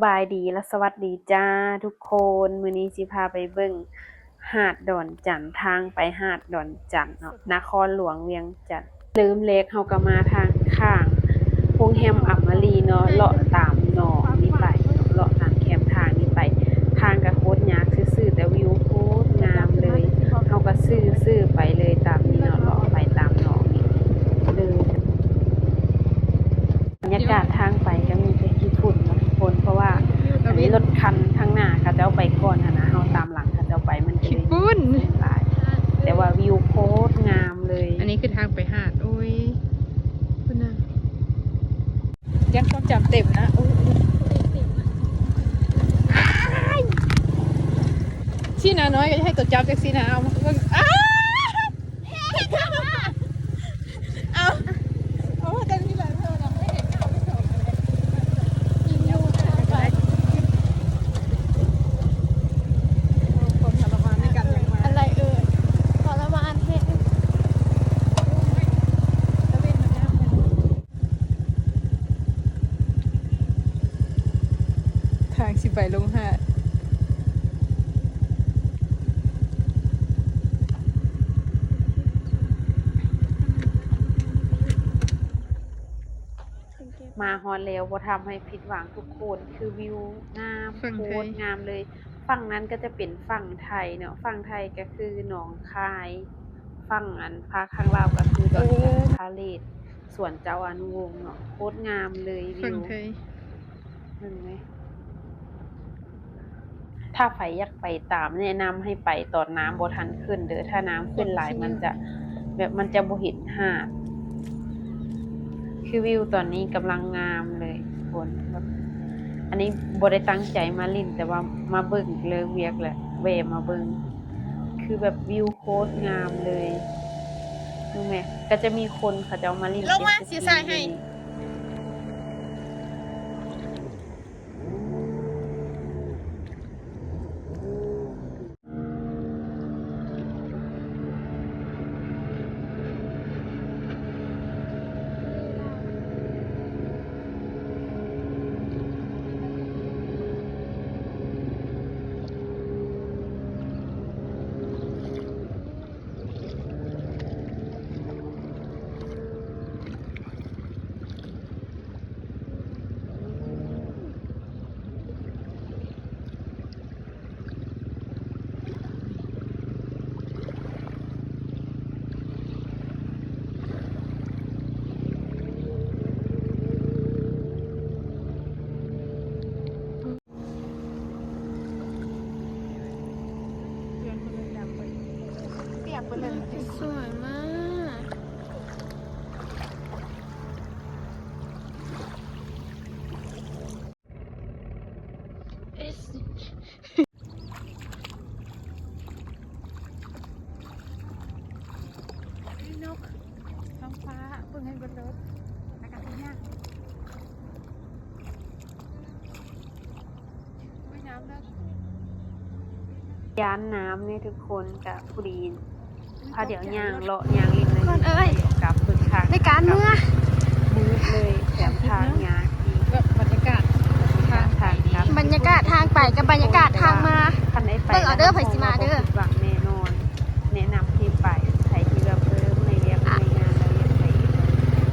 บายดีและสวัสดีจ้าทุกคนมื้อนี้สิพาไปเบิ่งหาดดอนจันทน์ทางไปหาดดอนจันทน์เนาะนครหลวงเวียงจันทน์ลืมเล็กเฮาก็มาทางข้างโรงแรมอัมมารีเนาะเลาะตามหนองนี้ไปเลาะตามแคมทางนี้ไปทางก็โคตรยากซื่อๆแต่วิวโคตรงามเลยเฮาก็ซื่อๆไปเลยตามนี้เนาะเลาะไปตามหนองนี้เลยบรรยากาศทางไปก็มีแต่ขี้ฝุ่นเนาะทุกคนเพราะว่าอันนี้รถคันข้างหน้าเขาเจ้าไปก่อนนะเฮาตามหลังเขาเจ้าไปมันก็เลยฝุ่นหลายแต่ว่าวิวโคตรงามเลยอันนี้คือทางไปหาดโอ้ยคุณน่ะยังต้องจำเต็มนะโอ้ยชีนาน้อยก็จะให้ตัวจับจากชีนาเอาแต่นี่แหละเธอเราไม่เห็นเอาไม่จบยิงยูไปคนทรมานในการยังมาอะไรทรมานเฮ้ทางสิไปลงหาดมาฮอนแล้วบ่ทำให้ผิดหวังทุกคนคือวิวงามโคตรงามเลยฝั่งนั้นก็จะเป็นฝั่งไทยเนาะฝั่งไทยก็คือหนองคายฝั่งอันภาคข้างลาวก็คือดอนจันทน์พาเลทสวนเจ้าอนุวงศ์เนาะโคตรงามเลยวิวเห็นไหมถ้าใครอยากไปตามแนะนำให้ไปตอนน้ำบ่ทันขึ้นเด้อถ้าน้ำขึ้นหลายมันจะบ่เห็นหาดคือวิวตอนนี้กำลังงามเลยทุกคนแบบอันนี้บ่ได้ตั้งใจมาลิ้นแต่ว่ามาเบิ่งเลยเวียกแหละแวะมาเบิ่งคือแบบวิวโคตรงามเลยรู้ไหมก็จะมีคนเขาจะเอามาลิ้นลงมาสีสายให้สวยมากนกท้องฟ้าเพิ่งให้บนรถอากาศดีมากว่ายน้ำได้ย่านน้ำเนี่ยทุกคนกับผู้ดีพาเดี๋ยวย่างเลาะย่างลิ้นเลย ก่อนเอ้ย กลับคึกคัก ในการเมื่อ มืดเลยแถมทางยากอีก แบบบรรยากาศทางครับ บรรยากาศทางไปกับบรรยากาศทางมา คันได้ไป เบิ่งเอาเด้อไผสิมาเด้อ หวังแน่นอน แนะนำที่ไปใครที่แบบในเรียกในงานเราอยาก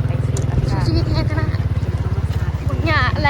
ไปซื้ออากาศ ชีวิตแท้นะ เป็นธรรมชาติ หญ้าอะไร